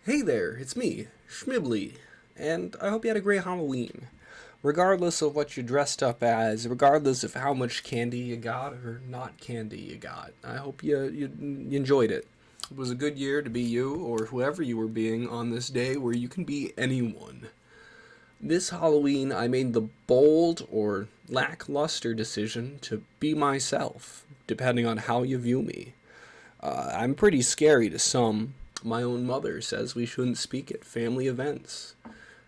Hey there, it's me, Schmibly, and I hope you had a great Halloween. Regardless of what you dressed up as, regardless of how much candy you got or not candy you got, I hope you enjoyed it. It was a good year to be you or whoever you were being on this day where you can be anyone. This Halloween, I made the bold or lackluster decision to be myself, depending on how you view me. I'm pretty scary to some. My own mother says we shouldn't speak at family events.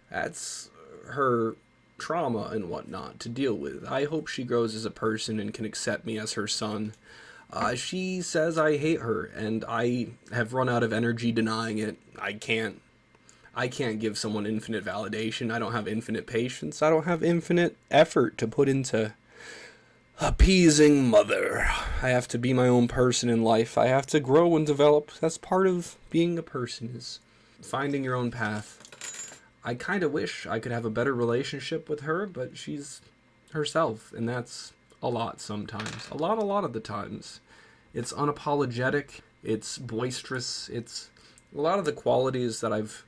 That's her trauma and whatnot to deal with. I hope she grows as a person and can accept me as her son. She says I hate her, and I have run out of energy denying it. I can't give someone infinite validation. I don't have infinite patience. I don't have infinite effort to put into appeasing mother. I have to be my own person in life. I have to grow and develop. That's part of being a person, is finding your own path. I kind of wish I could have a better relationship with her, but she's herself, and that's a lot sometimes. A lot of the times. It's unapologetic, it's boisterous, it's a lot of the qualities that I've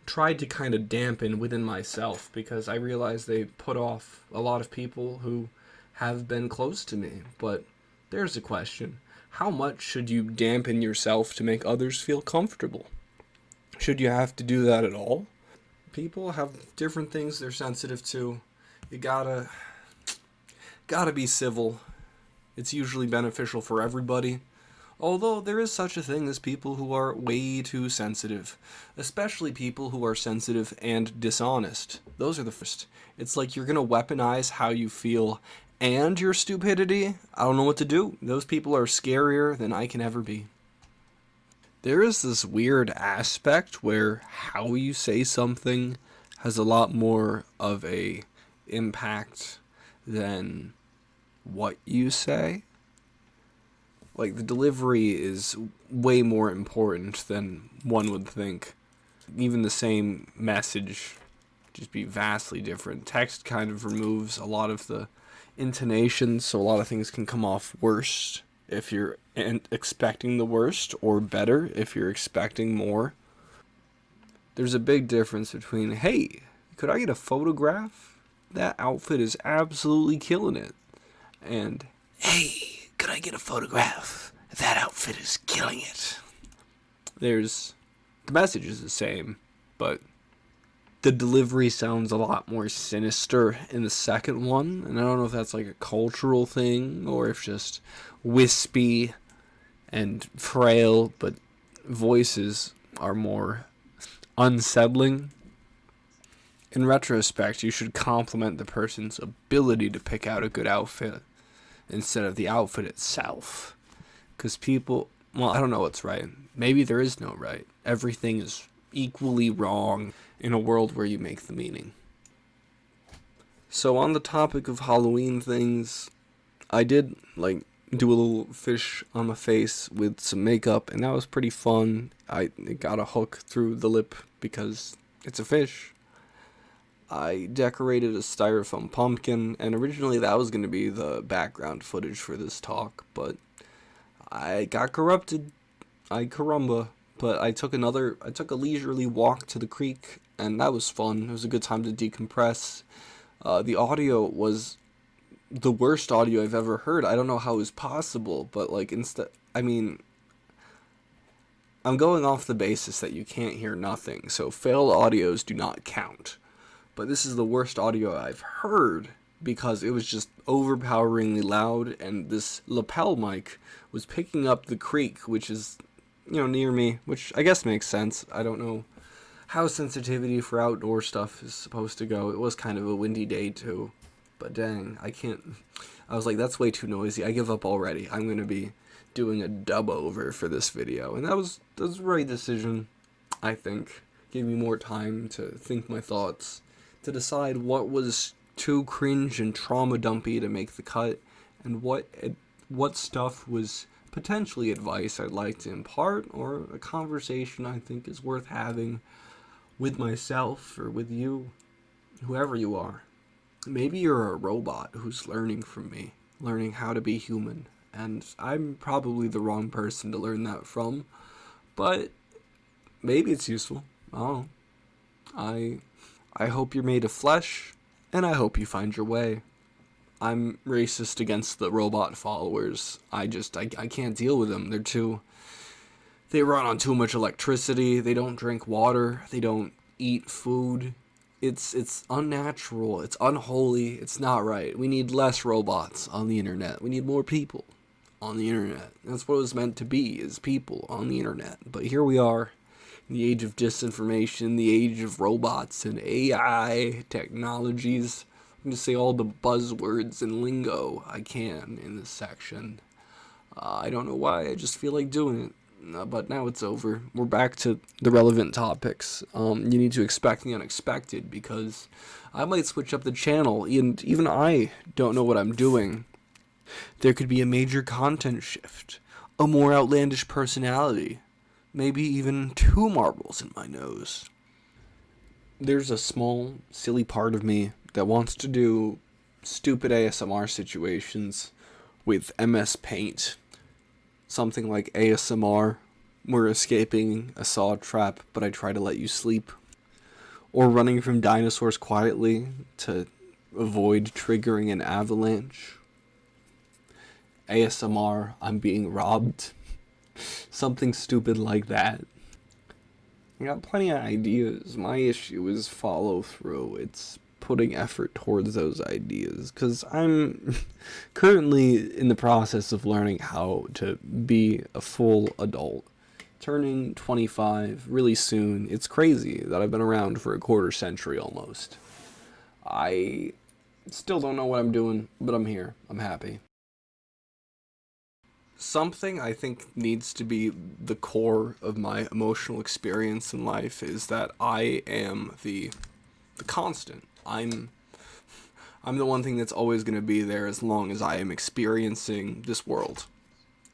tried to kind of dampen within myself because I realize they put off a lot of people who have been close to me. But there's a question. How much should you dampen yourself to make others feel comfortable? Should you have to do that at all? People have different things they're sensitive to. You gotta be civil. It's usually beneficial for everybody. Although there is such a thing as people who are way too sensitive. Especially people who are sensitive and dishonest. Those are the first. It's like you're gonna weaponize how you feel and your stupidity. I don't know what to do. Those people are scarier than I can ever be. There is this weird aspect where how you say something has a lot more of a impact than what you say. Like, the delivery is way more important than one would think. Even the same message just be vastly different. Text kind of removes a lot of the intonation, so a lot of things can come off worse if you're expecting the worst, or better if you're expecting more. There's a big difference between, hey, could I get a photograph? That outfit is absolutely killing it. And, hey, could I get a photograph? That outfit is killing it. The message is the same, but the delivery sounds a lot more sinister in the second one, and I don't know if that's like a cultural thing or if just wispy and frail, but voices are more unsettling. In retrospect, you should compliment the person's ability to pick out a good outfit instead of the outfit itself. Because people, well, I don't know what's right. Maybe there is no right. Everything is equally wrong in a world where you make the meaning. So on the topic of Halloween things, I did do a little fish on my face with some makeup, and that was pretty fun. It got a hook through the lip because it's a fish. I decorated a styrofoam pumpkin, and originally that was going to be the background footage for this talk, but I got corrupted. Caramba. But I took a leisurely walk to the creek, and that was fun. It was a good time to decompress. The audio was the worst audio I've ever heard. I don't know how it was possible, but I'm going off the basis that you can't hear nothing, so failed audios do not count. But this is the worst audio I've heard because it was just overpoweringly loud, and this lapel mic was picking up the creek, which is near me, which I guess makes sense. I don't know how sensitivity for outdoor stuff is supposed to go. It was kind of a windy day too, but dang, I was like, that's way too noisy. I give up already. I'm going to be doing a dub over for this video, and that was the right decision, I think. Gave me more time to think my thoughts, to decide what was too cringe and trauma dumpy to make the cut, and what stuff was potentially advice I'd like to impart, or a conversation I think is worth having with myself or with you, whoever you are. Maybe you're a robot who's learning from me, learning how to be human, and I'm probably the wrong person to learn that from, but Maybe it's useful. I don't know. I I hope you're made of flesh, and I hope you find your way. I'm racist against the robot followers. I can't deal with them. They run on too much electricity. They don't drink water. They don't eat food. It's unnatural. It's unholy. It's not right. We need less robots on the internet. We need more people on the internet. That's what it was meant to be, is people on the internet. But here we are, in the age of disinformation, the age of robots and AI technologies. I'm going to say all the buzzwords and lingo I can in this section. I don't know why, I just feel like doing it. But now it's over. We're back to the relevant topics. You need to expect the unexpected, because I might switch up the channel, and even I don't know what I'm doing. There could be a major content shift, a more outlandish personality, maybe even 2 marbles in my nose. There's a small, silly part of me that wants to do stupid ASMR situations with MS Paint. Something like ASMR, we're escaping a saw trap, but I try to let you sleep. Or running from dinosaurs quietly to avoid triggering an avalanche. ASMR, I'm being robbed. Something stupid like that. I got plenty of ideas. My issue is follow through. It's putting effort towards those ideas, because I'm currently in the process of learning how to be a full adult. Turning 25 really soon. It's crazy that I've been around for a quarter century almost. I still don't know what I'm doing, but I'm here. I'm happy. Something I think needs to be the core of my emotional experience in life is that I am the constant. I'm the one thing that's always going to be there as long as I am experiencing this world.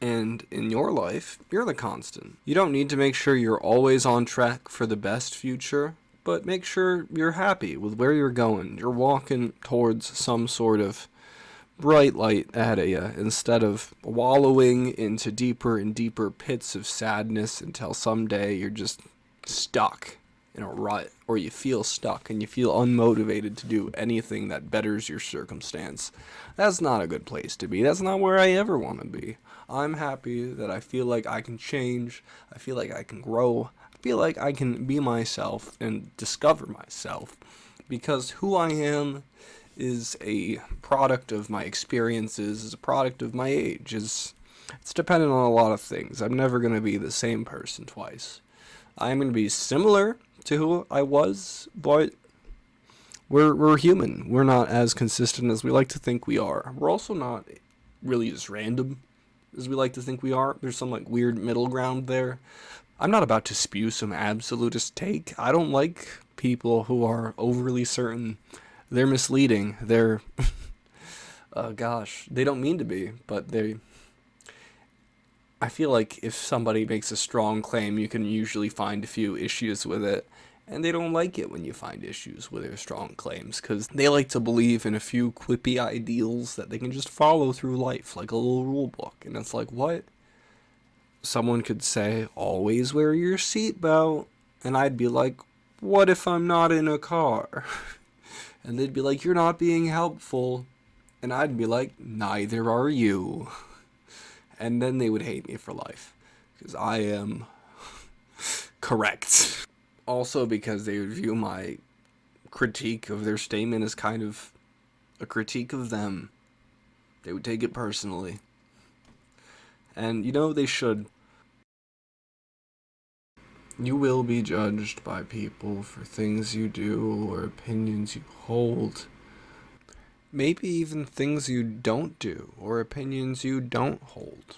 And in your life, you're the constant. You don't need to make sure you're always on track for the best future, but make sure you're happy with where you're going. You're walking towards some sort of bright light ahead of you, instead of wallowing into deeper and deeper pits of sadness until someday you're just stuck in a rut, or you feel stuck and you feel unmotivated to do anything that betters your circumstance. That's not a good place to be. That's not where I ever want to be. I'm happy that I feel like I can change. I feel like I can grow. I feel like I can be myself and discover myself, because who I am is a product of my experiences, is a product of my age. It's dependent on a lot of things. I'm never going to be the same person twice. I'm going to be similar to who I was, but we're human. We're not as consistent as we like to think we are. We're also not really as random as we like to think we are. There's some like weird middle ground there. I'm not about to spew some absolutist take. I don't like people who are overly certain. They're misleading. They're they don't mean to be, but I feel like if somebody makes a strong claim, you can usually find a few issues with it, and they don't like it when you find issues with their strong claims, because they like to believe in a few quippy ideals that they can just follow through life like a little rule book. And it's like, what? Someone could say, always wear your seatbelt, and I'd be like, what if I'm not in a car? And they'd be like, you're not being helpful. And I'd be like, neither are you. And then they would hate me for life, because I am correct. Also because they would view my critique of their statement as kind of a critique of them. They would take it personally. And they should. You will be judged by people for things you do or opinions you hold. Maybe even things you don't do or opinions you don't hold.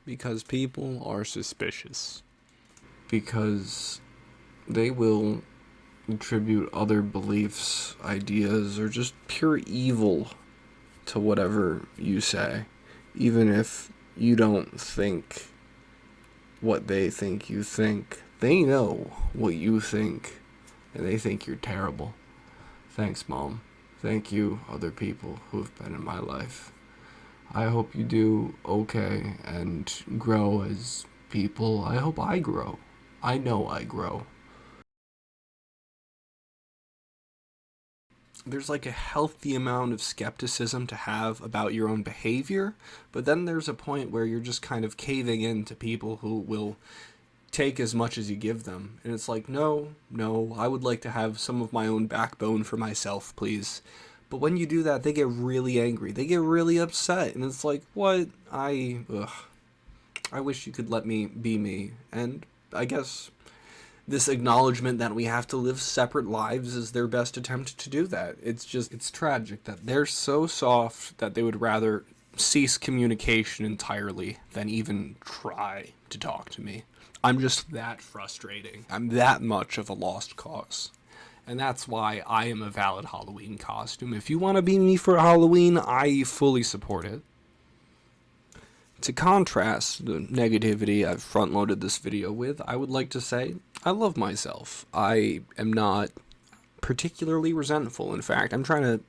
Because people are suspicious. Because they will attribute other beliefs, ideas, or just pure evil to whatever you say. Even if you don't think what they think you think. They know what you think, and they think you're terrible. Thanks, Mom. Thank you, other people who have been in my life. I hope you do okay and grow as people. I hope I grow I know I grow. There's like a healthy amount of skepticism to have about your own behavior, but then there's a point where you're just kind of caving in to people who will take as much as you give them. And it's like, no, no, I would like to have some of my own backbone for myself, please. But when you do that, they get really angry. They get really upset. And it's like, what? I wish you could let me be me. And I guess this acknowledgement that we have to live separate lives is their best attempt to do that. It's tragic that they're so soft that they would rather cease communication entirely than even try to talk to me. I'm just that frustrating. I'm that much of a lost cause. And that's why I am a valid Halloween costume. If you want to be me for Halloween, I fully support it. To contrast the negativity I've front-loaded this video with, I would like to say I love myself. I am not particularly resentful. In fact, I'm trying to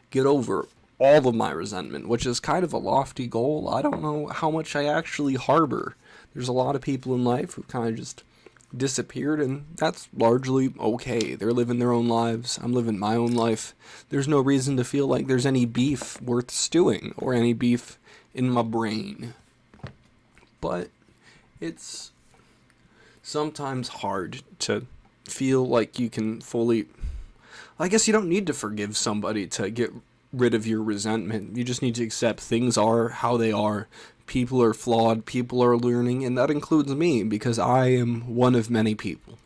get over all of my resentment, which is kind of a lofty goal. I don't know how much I actually harbor. There's a lot of people in life who kind of just disappeared, and that's largely okay. They're living their own lives. I'm living my own life. There's no reason to feel like there's any beef worth stewing or any beef in my brain. But it's sometimes hard to feel like you can fully... I guess you don't need to forgive somebody to get rid of your resentment. You just need to accept things are how they are. People are flawed, people are learning, and that includes me, because I am one of many people.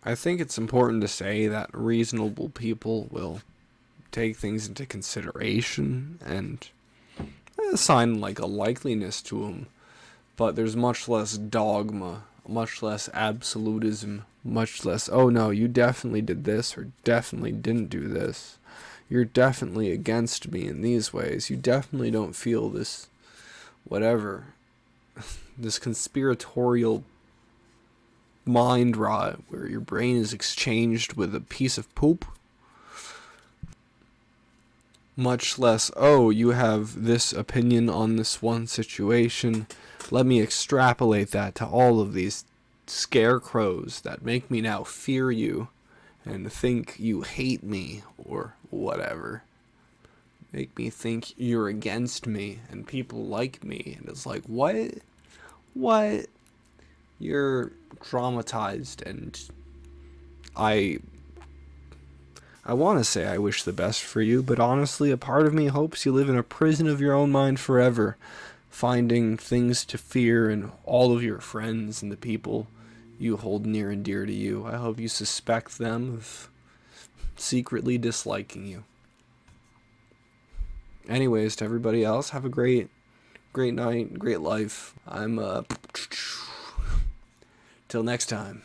I think it's important to say that reasonable people will take things into consideration and assign like a likeliness to them, but there's much less dogma, much less absolutism, much less, oh no, you definitely did this or definitely didn't do this. You're definitely against me in these ways. You definitely don't feel this, whatever, this conspiratorial mind rot where your brain is exchanged with a piece of poop. Much less, oh, you have this opinion on this one situation. Let me extrapolate that to all of these scarecrows that make me now fear you and think you hate me or whatever. Make me think you're against me and people like me. And it's like, what? What? You're traumatized, and I want to say I wish the best for you, but honestly, a part of me hopes you live in a prison of your own mind forever, finding things to fear in all of your friends and the people you hold near and dear to you. I hope you suspect them of secretly disliking you. Anyways, to everybody else, have a great night, great life. Till next time.